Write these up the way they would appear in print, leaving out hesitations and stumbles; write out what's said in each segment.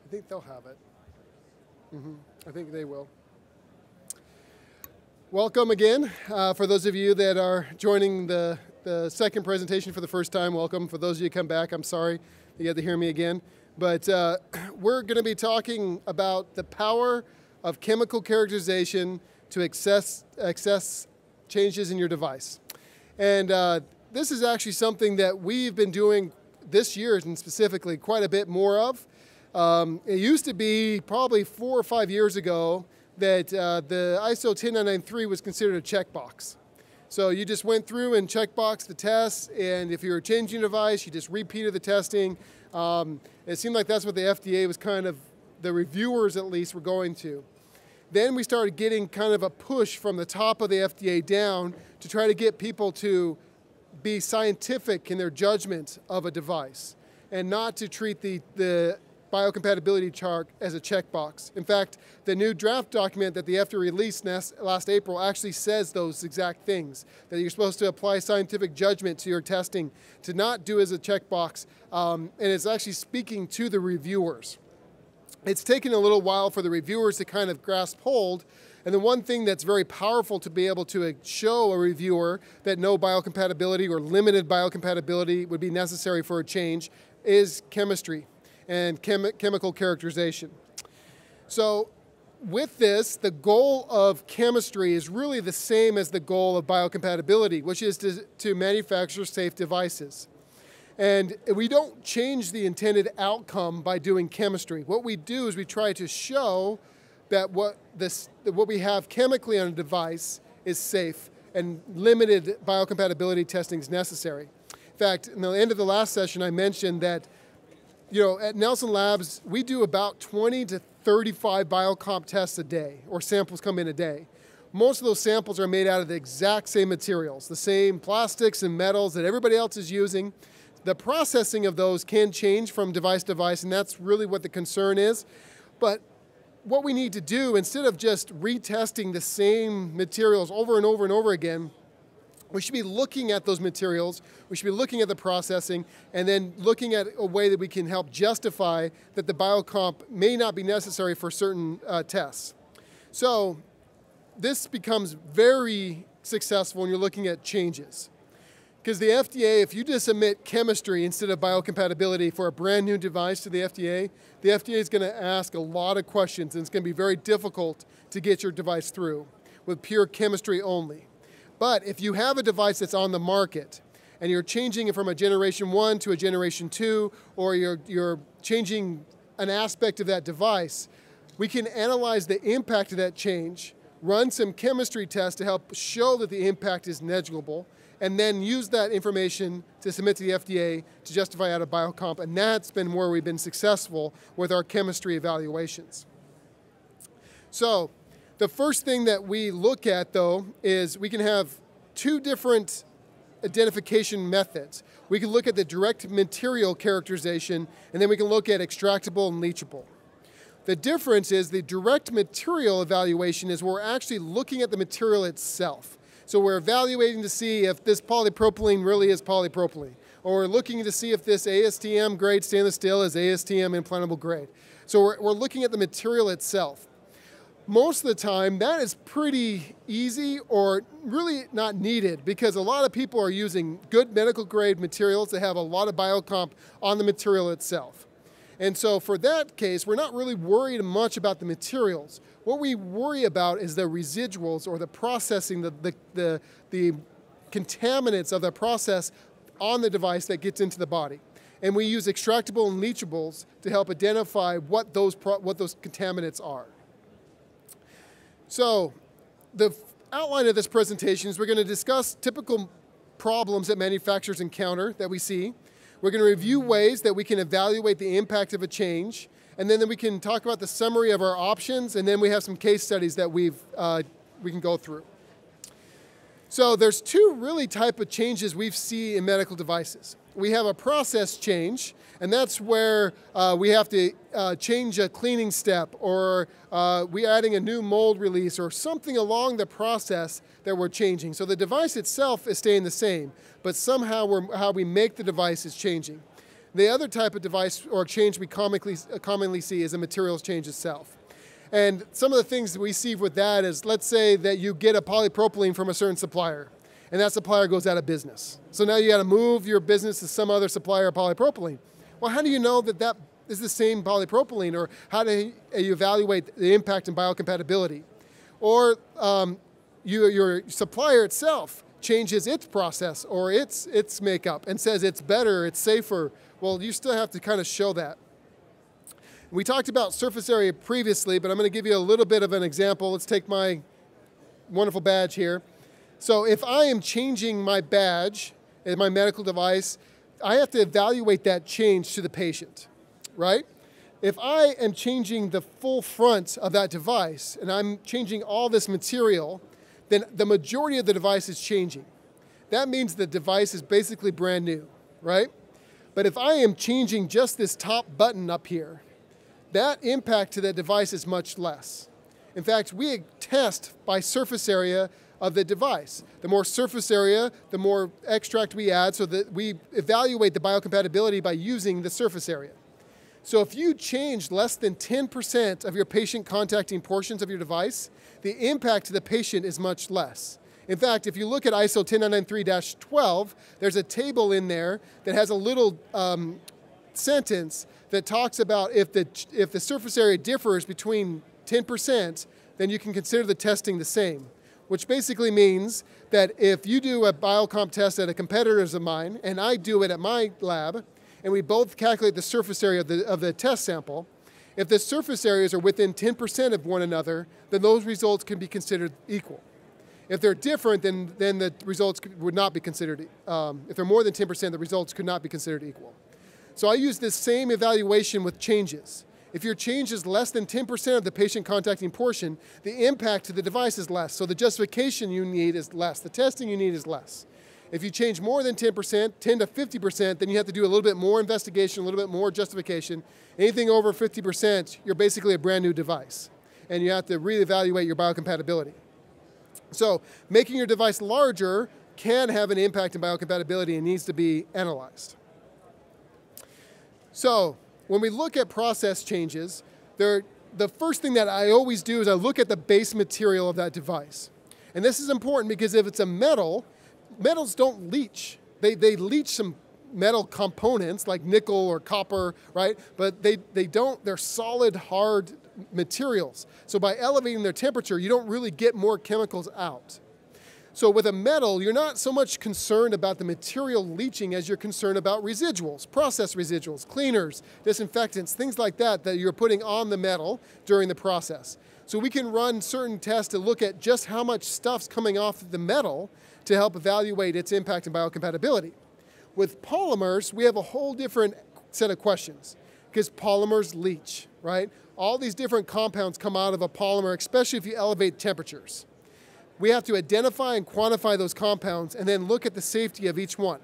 I think they'll have it. I think they will. Welcome again. For those of you that are joining the second presentation for the first time, welcome. For those of you who come back, I'm sorry you had to hear me again. But we're going to be talking about the power of chemical characterization to access changes in your device. And this is actually something that we've been doing this year, and specifically quite a bit more of. It used to be probably 4 or 5 years ago that the ISO 10993 was considered a checkbox. So you just went through and checkboxed the tests, and if you were changing your device, you just repeated the testing. It seemed like that's what the FDA was kind of, the reviewers at least, were going to. Then we started getting kind of a push from the top of the FDA down to try to get people to be scientific in their judgment of a device and not to treat the biocompatibility chart as a checkbox. In fact, the new draft document that the FDA released last April actually says those exact things, that you're supposed to apply scientific judgment to your testing, to not do as a checkbox, and it's actually speaking to the reviewers. It's taken a little while for the reviewers to kind of grasp hold, and the one thing that's very powerful to be able to show a reviewer that no biocompatibility or limited biocompatibility would be necessary for a change is chemistry and chemical characterization. So with this, the goal of chemistry is really the same as the goal of biocompatibility, which is to manufacture safe devices. And we don't change the intended outcome by doing chemistry. What we do is we try to show that what we have chemically on a device is safe and limited biocompatibility testing is necessary. In fact, in the end of the last session, I mentioned that at Nelson Labs, we do about 20 to 35 biocomp tests a day, or samples come in a day. Most of those samples are made out of the exact same materials, the same plastics and metals that everybody else is using. The processing of those can change from device to device, and that's really what the concern is. But what we need to do, instead of just retesting the same materials over and over and over again, we should be looking at those materials, we should be looking at the processing, and then looking at a way that we can help justify that the biocomp may not be necessary for certain tests. So this becomes very successful when you're looking at changes. Because the FDA, if you just submit chemistry instead of biocompatibility for a brand new device to the FDA is going to ask a lot of questions, and it's going to be very difficult to get your device through with pure chemistry only. But if you have a device that's on the market and you're changing it from a generation 1 to a generation 2, or you're changing an aspect of that device, we can analyze the impact of that change, run some chemistry tests to help show that the impact is negligible, and then use that information to submit to the FDA to justify out of biocomp, and that's been where we've been successful with our chemistry evaluations. So the first thing that we look at, though, is we can have 2 different identification methods. We can look at the direct material characterization, and then we can look at extractable and leachable. The difference is the direct material evaluation is where we're actually looking at the material itself. So we're evaluating to see if this polypropylene really is polypropylene, or we're looking to see if this ASTM grade stainless steel is ASTM implantable grade. So we're looking at the material itself. Most of the time, that is pretty easy or really not needed, because a lot of people are using good medical grade materials that have a lot of biocomp on the material itself. And so for that case, we're not really worried much about the materials. What we worry about is the residuals, or the processing, the contaminants of the process on the device that gets into the body. And we use extractable and leachables to help identify what those contaminants are. So the outline of this presentation is we're going to discuss typical problems that manufacturers encounter that we see. We're going to review ways that we can evaluate the impact of a change, and then we can talk about the summary of our options, and then we have some case studies that we can go through. So there's 2 really type of changes we see in medical devices. We have a process change, and that's where we have to change a cleaning step, or we're adding a new mold release, or something along the process that we're changing. So the device itself is staying the same, but somehow how we make the device is changing. The other type of device or change we commonly see is a materials change itself. And some of the things that we see with that is, let's say that you get a polypropylene from a certain supplier, and that supplier goes out of business. So now you got to move your business to some other supplier of polypropylene. Well, how do you know that that is the same polypropylene, or how do you evaluate the impact and biocompatibility? Or your supplier itself changes its process or its makeup and says it's better, it's safer. Well, you still have to kind of show that. We talked about surface area previously, but I'm going to give you a little bit of an example. Let's take my wonderful badge here. So if I am changing my badge in my medical device, I have to evaluate that change to the patient, right? If I am changing the full front of that device and I'm changing all this material, then the majority of the device is changing. That means the device is basically brand new, right? But if I am changing just this top button up here, that impact to that device is much less. In fact, we test by surface area of the device. The more surface area, the more extract we add, so that we evaluate the biocompatibility by using the surface area. So if you change less than 10% of your patient contacting portions of your device, the impact to the patient is much less. In fact, if you look at ISO 10993-12, there's a table in there that has a little sentence that talks about if the surface area differs between 10%, then you can consider the testing the same, which basically means that if you do a biocomp test at a competitor's of mine, and I do it at my lab, and we both calculate the surface area of the test sample, if the surface areas are within 10% of one another, then those results can be considered equal. If they're different, then the results would not be considered, if they're more than 10%, the results could not be considered equal. So I use this same evaluation with changes. If your change is less than 10% of the patient contacting portion, the impact to the device is less. So the justification you need is less. The testing you need is less. If you change more than 10%, 10 to 50%, then you have to do a little bit more investigation, a little bit more justification. Anything over 50%, you're basically a brand new device. And you have to reevaluate your biocompatibility. So making your device larger can have an impact in biocompatibility and needs to be analyzed. So when we look at process changes, the first thing that I always do is I look at the base material of that device. And this is important because if it's a metal, metals don't leach. They leach some metal components like nickel or copper, right? But they're solid, hard materials. So by elevating their temperature, you don't really get more chemicals out. So with a metal, you're not so much concerned about the material leaching as you're concerned about residuals, process residuals, cleaners, disinfectants, things like that you're putting on the metal during the process. So we can run certain tests to look at just how much stuff's coming off the metal to help evaluate its impact and biocompatibility. With polymers, we have a whole different set of questions because polymers leach, right? All these different compounds come out of a polymer, especially if you elevate temperatures. We have to identify and quantify those compounds and then look at the safety of each one.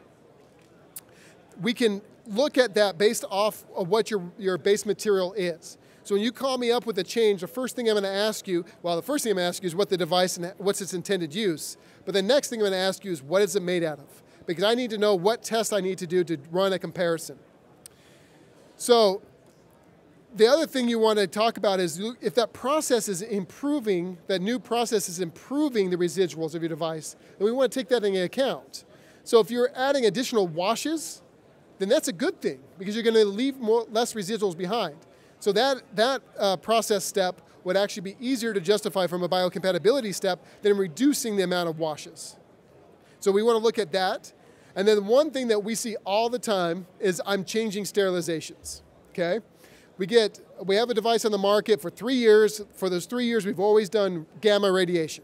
We can look at that based off of what your base material is. So when you call me up with a change, the first thing I'm going to ask you, is what the device and what's its intended use. But the next thing I'm going to ask you is what is it made out of? Because I need to know what test I need to do to run a comparison. So the other thing you want to talk about is if that process is improving, that new process is improving the residuals of your device, then we want to take that into account. So if you're adding additional washes, then that's a good thing because you're going to leave less residuals behind. So that process step would actually be easier to justify from a biocompatibility step than reducing the amount of washes. So we want to look at that. And then one thing that we see all the time is I'm changing sterilizations, okay? We have a device on the market for 3 years. For those 3 years, we've always done gamma radiation.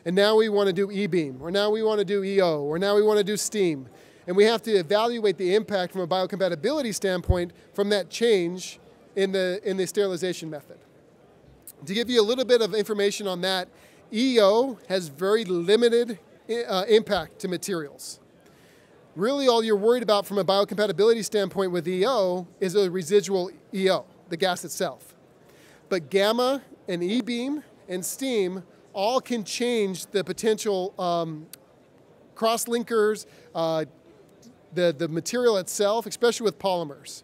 And now we want to do E-beam, or now we want to do EO, or now we want to do steam. And we have to evaluate the impact from a biocompatibility standpoint from that change in the sterilization method. To give you a little bit of information on that, EO has very limited impact to materials. Really all you're worried about from a biocompatibility standpoint with EO is a residual EO, the gas itself. But gamma and E-beam and steam all can change the potential cross-linkers, the material itself, especially with polymers.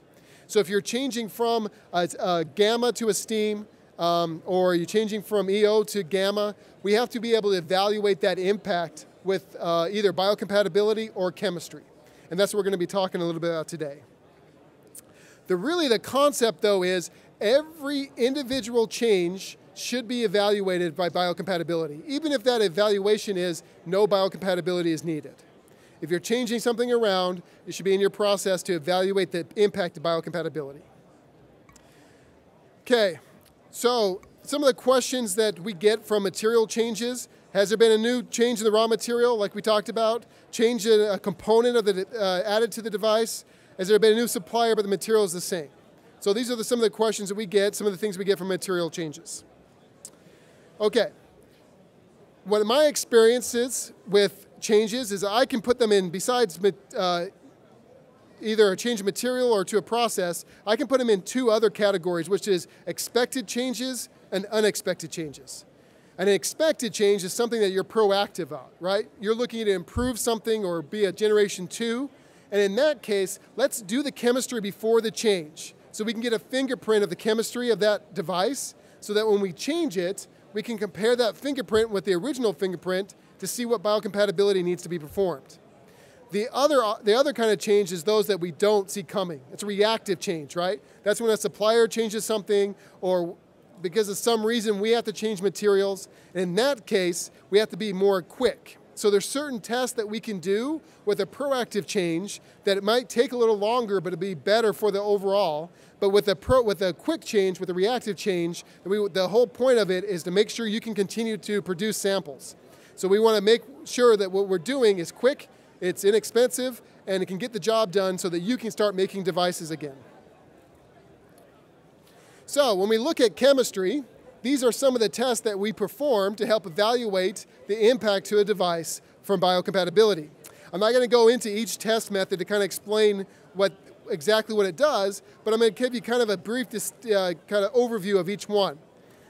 So if you're changing from a gamma to a steam, or you're changing from EO to gamma, we have to be able to evaluate that impact with either biocompatibility or chemistry. And that's what we're going to be talking a little bit about today. The concept, though, is every individual change should be evaluated by biocompatibility, even if that evaluation is no biocompatibility is needed. If you're changing something around, it should be in your process to evaluate the impact of biocompatibility. Okay, so some of the questions that we get from material changes: has there been a new change in the raw material, like we talked about? Change in a component of the added to the device? Has there been a new supplier, but the material is the same? So these are some of the questions that we get, some of the things we get from material changes. Okay, one of my experiences with changes is I can put them in, besides either a change of material or to a process, I can put them in two other categories, which is expected changes and unexpected changes. An expected change is something that you're proactive on, right? You're looking to improve something or be a generation 2, and in that case, let's do the chemistry before the change, so we can get a fingerprint of the chemistry of that device, so that when we change it, we can compare that fingerprint with the original fingerprint to see what biocompatibility needs to be performed. The other kind of change is those that we don't see coming. It's a reactive change, right? That's when a supplier changes something, or because of some reason we have to change materials. And in that case, we have to be more quick. So there's certain tests that we can do with a proactive change that it might take a little longer, but it'll be better for the overall. But with a quick change, with a reactive change, the whole point of it is to make sure you can continue to produce samples. So we want to make sure that what we're doing is quick, it's inexpensive, and it can get the job done so that you can start making devices again. So when we look at chemistry, these are some of the tests that we perform to help evaluate the impact to a device from biocompatibility. I'm not going to go into each test method to kind of explain exactly what it does, but I'm going to give you kind of a brief kind of overview of each one.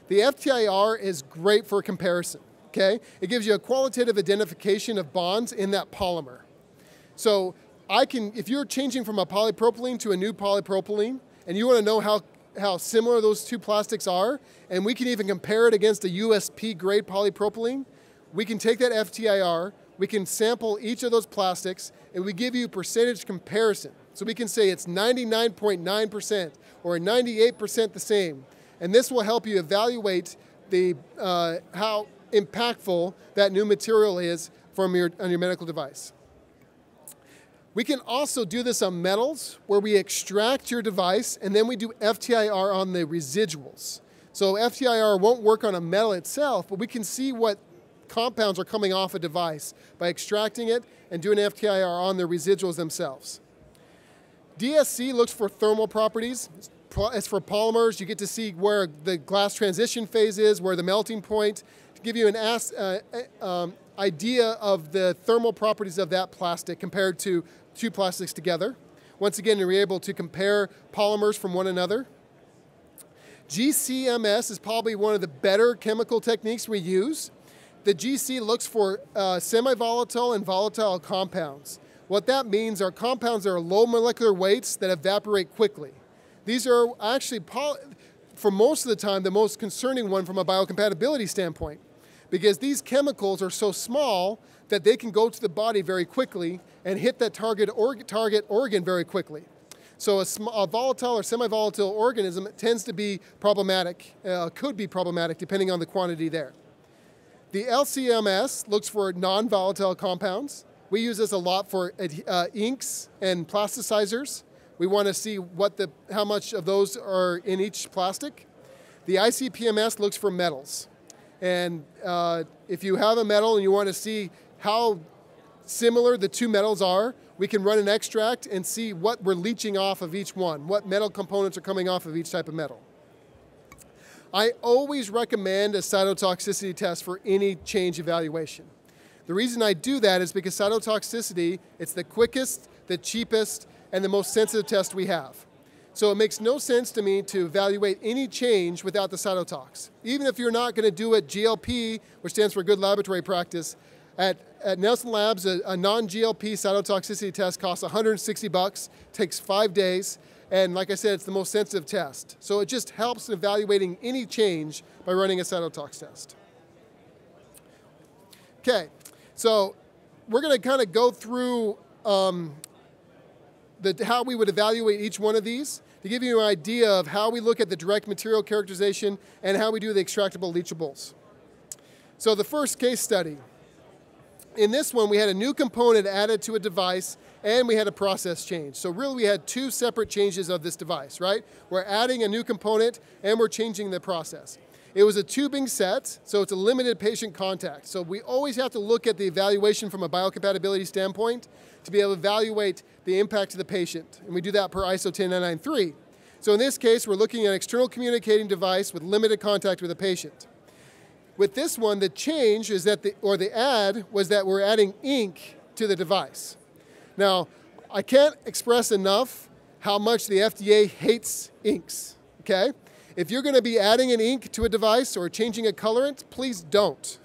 The FTIR is great for comparison. Okay? It gives you a qualitative identification of bonds in that polymer. So if you're changing from a polypropylene to a new polypropylene, and you want to know how similar those two plastics are, and we can even compare it against a USP grade polypropylene, we can take that FTIR, we can sample each of those plastics, and we give you percentage comparison. So we can say it's 99.9% or 98% the same. And this will help you evaluate how impactful that new material is on your medical device. We can also do this on metals, where we extract your device and then we do FTIR on the residuals. So FTIR won't work on a metal itself, but we can see what compounds are coming off a device by extracting it and doing FTIR on the residuals themselves. DSC looks for thermal properties. As for polymers, you get to see where the glass transition phase is, where the melting point, to give you an idea of the thermal properties of that plastic compared to two plastics together. Once again, you're able to compare polymers from one another. GCMS is probably one of the better chemical techniques we use. The GC looks for semi-volatile and volatile compounds. What that means are compounds that are low molecular weights that evaporate quickly. These are actually, for most of the time, the most concerning one from a biocompatibility standpoint, because these chemicals are so small that they can go to the body very quickly and hit that target organ very quickly. So a volatile or semi-volatile organism tends to be problematic, could be problematic depending on the quantity there. The LCMS looks for non-volatile compounds. We use this a lot for inks and plasticizers. We want to see how much of those are in each plastic. The ICP-MS looks for metals. And if you have a metal and you want to see how similar the two metals are, we can run an extract and see what we're leaching off of each one, what metal components are coming off of each type of metal. I always recommend a cytotoxicity test for any change evaluation. The reason I do that is because cytotoxicity, it's the quickest, the cheapest, and the most sensitive test we have. So it makes no sense to me to evaluate any change without the cytotox. Even if you're not going to do it GLP, which stands for good laboratory practice, At Nelson Labs, a non-GLP cytotoxicity test costs $160, takes 5 days, and like I said, it's the most sensitive test. So it just helps in evaluating any change by running a cytotox test. Okay, so we're going to kind of go through how we would evaluate each one of these to give you an idea of how we look at the direct material characterization and how we do the extractable leachables. So the first case study. In this one, we had a new component added to a device, and we had a process change. So really, we had two separate changes of this device, right? We're adding a new component, and we're changing the process. It was a tubing set, so it's a limited patient contact. So we always have to look at the evaluation from a biocompatibility standpoint to be able to evaluate the impact to the patient, and we do that per ISO 10993. So in this case, we're looking at an external communicating device with limited contact with the patient. With this one, the change is that, the add was that we're adding ink to the device. Now, I can't express enough how much the FDA hates inks, okay? If you're gonna be adding an ink to a device or changing a colorant, please don't.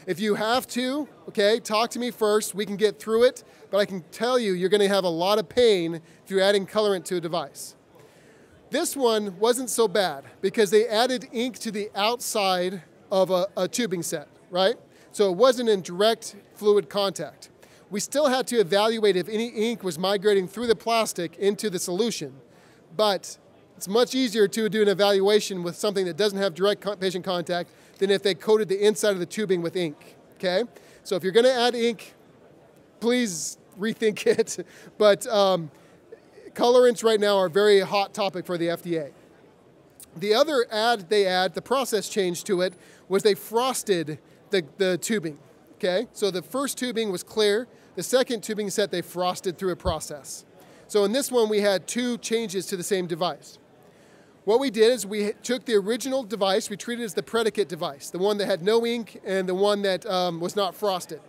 If you have to, okay, talk to me first, we can get through it, but I can tell you, you're gonna have a lot of pain if you're adding colorant to a device. This one wasn't so bad because they added ink to the outside of a tubing set, right? So it wasn't in direct fluid contact. We still had to evaluate if any ink was migrating through the plastic into the solution, but it's much easier to do an evaluation with something that doesn't have direct patient contact than if they coated the inside of the tubing with ink, okay? So if you're gonna add ink, please rethink it, but colorants right now are a very hot topic for the FDA. The other the process change to it, was they frosted the tubing, okay? So the first tubing was clear. The second tubing set, they frosted through a process. So in this one, we had two changes to the same device. What we did is we took the original device, we treated it as the predicate device, the one that had no ink and the one that was not frosted.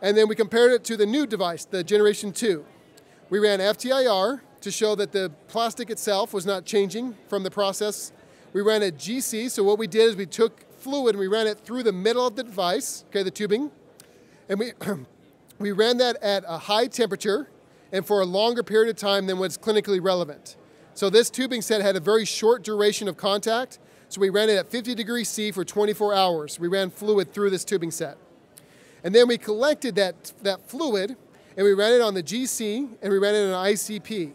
And then we compared it to the new device, the Generation 2. We ran FTIR to show that the plastic itself was not changing from the process. We ran a GC, so what we did is we took fluid and we ran it through the middle of the device, okay, the tubing, and we ran that at a high temperature and for a longer period of time than what's clinically relevant. So this tubing set had a very short duration of contact, so we ran it at 50 degrees C for 24 hours. We ran fluid through this tubing set. And then we collected that fluid and we ran it on the GC and we ran it on ICP.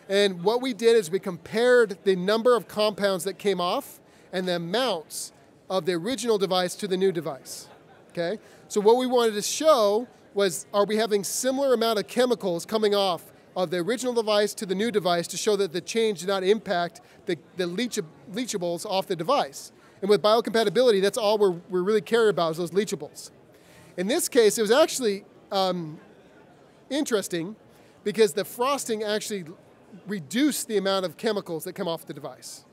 And what we did is we compared the number of compounds that came off and the amounts of the original device to the new device, okay? So what we wanted to show was, are we having similar amount of chemicals coming off of the original device to the new device to show that the change did not impact the leachables off the device. And with biocompatibility, that's all we're really caring about is those leachables. In this case, it was actually interesting because the frosting actually reduced the amount of chemicals that come off the device.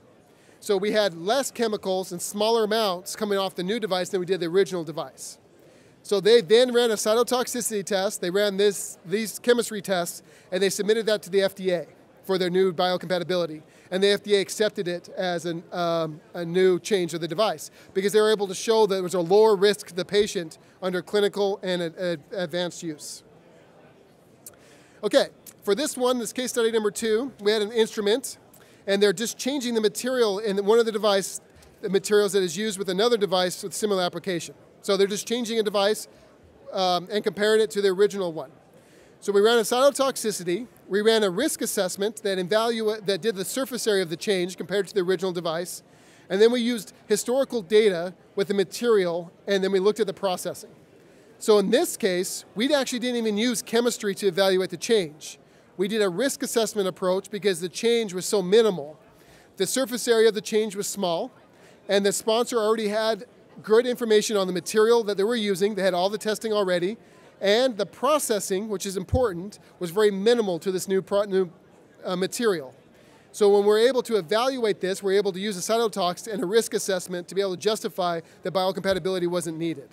So we had less chemicals and smaller amounts coming off the new device than we did the original device. So they then ran a cytotoxicity test, they ran these chemistry tests, and they submitted that to the FDA for their new biocompatibility. And the FDA accepted it as a new change of the device because they were able to show that it was a lower risk to the patient under clinical and advanced use. Okay, for this one, this case study number 2, we had an instrument, and they're just changing the material in one of the materials that is used with another device with similar application. So they're just changing a device and comparing it to the original one. So we ran a cytotoxicity, we ran a risk assessment that did the surface area of the change compared to the original device, and then we used historical data with the material, and then we looked at the processing. So in this case, we actually didn't even use chemistry to evaluate the change. We did a risk assessment approach because the change was so minimal. The surface area of the change was small, and the sponsor already had good information on the material that they were using. They had all the testing already, and the processing, which is important, was very minimal to this new material. So when we're able to evaluate this, we're able to use a cytotox and a risk assessment to be able to justify that biocompatibility wasn't needed.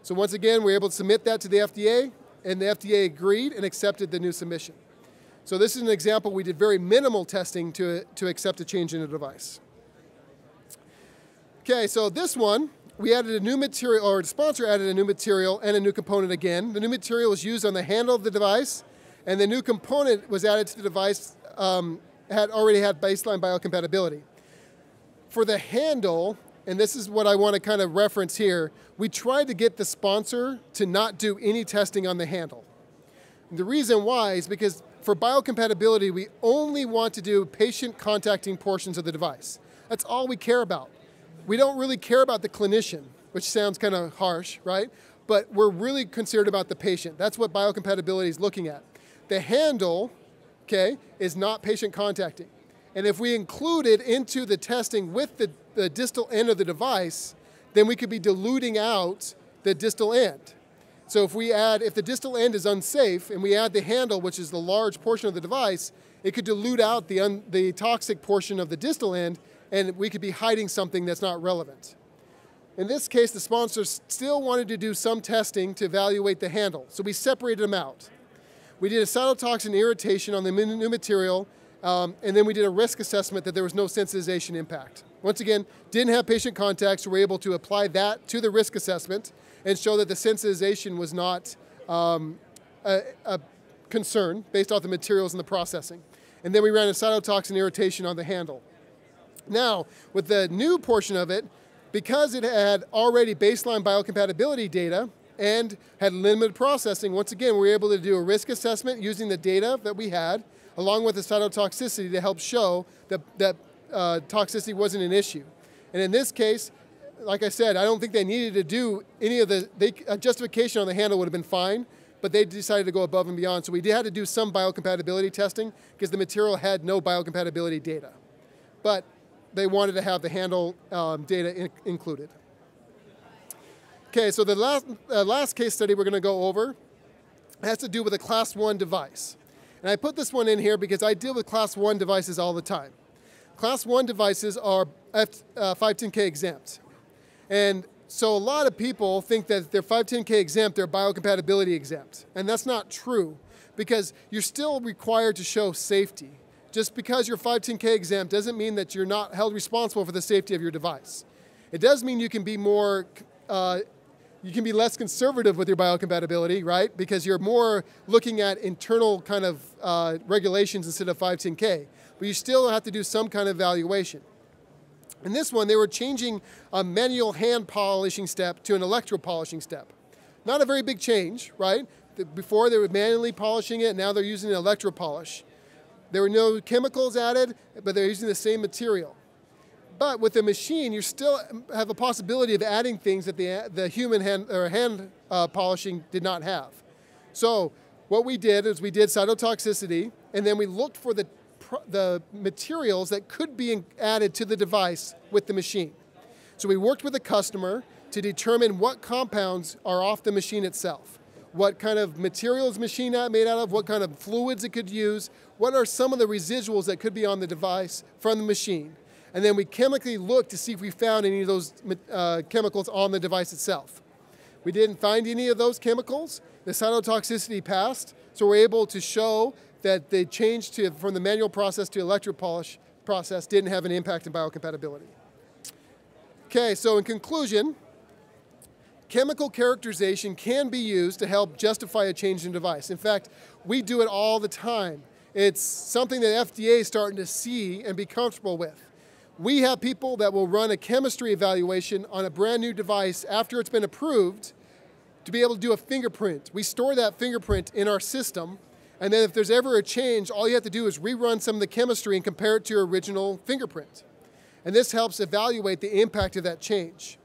So once again, we're able to submit that to the FDA, and the FDA agreed and accepted the new submission. So this is an example we did very minimal testing to accept a change in a device. Okay, so this one, we added a new material, or the sponsor added a new material and a new component again. The new material was used on the handle of the device, and the new component was added to the device, already had baseline biocompatibility. For the handle, and this is what I want to kind of reference here, we tried to get the sponsor to not do any testing on the handle. And the reason why is because for biocompatibility, we only want to do patient contacting portions of the device. That's all we care about. We don't really care about the clinician, which sounds kind of harsh, right? But we're really concerned about the patient. That's what biocompatibility is looking at. The handle, okay, is not patient contacting. And if we include it into the testing with the distal end of the device, then we could be diluting out the distal end. So if the distal end is unsafe and we add the handle, which is the large portion of the device, it could dilute out the toxic portion of the distal end, and we could be hiding something that's not relevant. In this case, the sponsor still wanted to do some testing to evaluate the handle, so we separated them out. We did a cytotoxin irritation on the new material, and then we did a risk assessment that there was no sensitization impact. Once again, didn't have patient contact, so we're able to apply that to the risk assessment and show that the sensitization was not a concern based off the materials and the processing. And then we ran a cytotoxin irritation on the handle. Now, with the new portion of it, because it had already baseline biocompatibility data and had limited processing, once again, we were able to do a risk assessment using the data that we had, along with the cytotoxicity to help show that toxicity wasn't an issue. And in this case, like I said, I don't think they needed to do any of a justification on the handle would have been fine, but they decided to go above and beyond. So we had to do some biocompatibility testing because the material had no biocompatibility data. But they wanted to have the handle data included. Okay, so the last case study we're going to go over has to do with a Class 1 device. And I put this one in here because I deal with Class 1 devices all the time. Class 1 devices are 510K exempt. And so a lot of people think that if they're 510K exempt, they're biocompatibility exempt. And that's not true because you're still required to show safety. Just because you're 510K exempt doesn't mean that you're not held responsible for the safety of your device. It does mean you can be less conservative with your biocompatibility, right? Because you're more looking at internal kind of regulations instead of 510K. But you still have to do some kind of evaluation. In this one, they were changing a manual hand polishing step to an electro-polishing step. Not a very big change, right? Before they were manually polishing it, now they're using an electro-polish. There were no chemicals added, but they're using the same material. But with the machine, you still have a possibility of adding things that the human hand polishing did not have. So what we did is we did cytotoxicity, and then we looked for the materials that could be added to the device with the machine. So we worked with the customer to determine what compounds are off the machine itself, what kind of materials the machine made out of, what kind of fluids it could use, what are some of the residuals that could be on the device from the machine. And then we chemically looked to see if we found any of those chemicals on the device itself. We didn't find any of those chemicals. The cytotoxicity passed, so we're able to show that the change from the manual process to electropolish process didn't have an impact in biocompatibility. Okay, so in conclusion, chemical characterization can be used to help justify a change in device. In fact, we do it all the time. It's something that FDA is starting to see and be comfortable with. We have people that will run a chemistry evaluation on a brand new device after it's been approved to be able to do a fingerprint. We store that fingerprint in our system, and then if there's ever a change, all you have to do is rerun some of the chemistry and compare it to your original fingerprint. And this helps evaluate the impact of that change.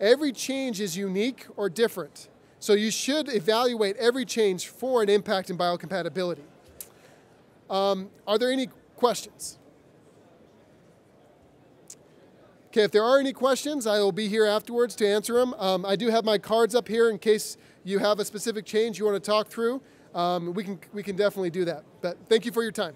Every change is unique or different, so you should evaluate every change for an impact in biocompatibility. Are there any questions? Okay, if there are any questions, I will be here afterwards to answer them. I do have my cards up here in case you have a specific change you want to talk through. We can definitely do that. But thank you for your time.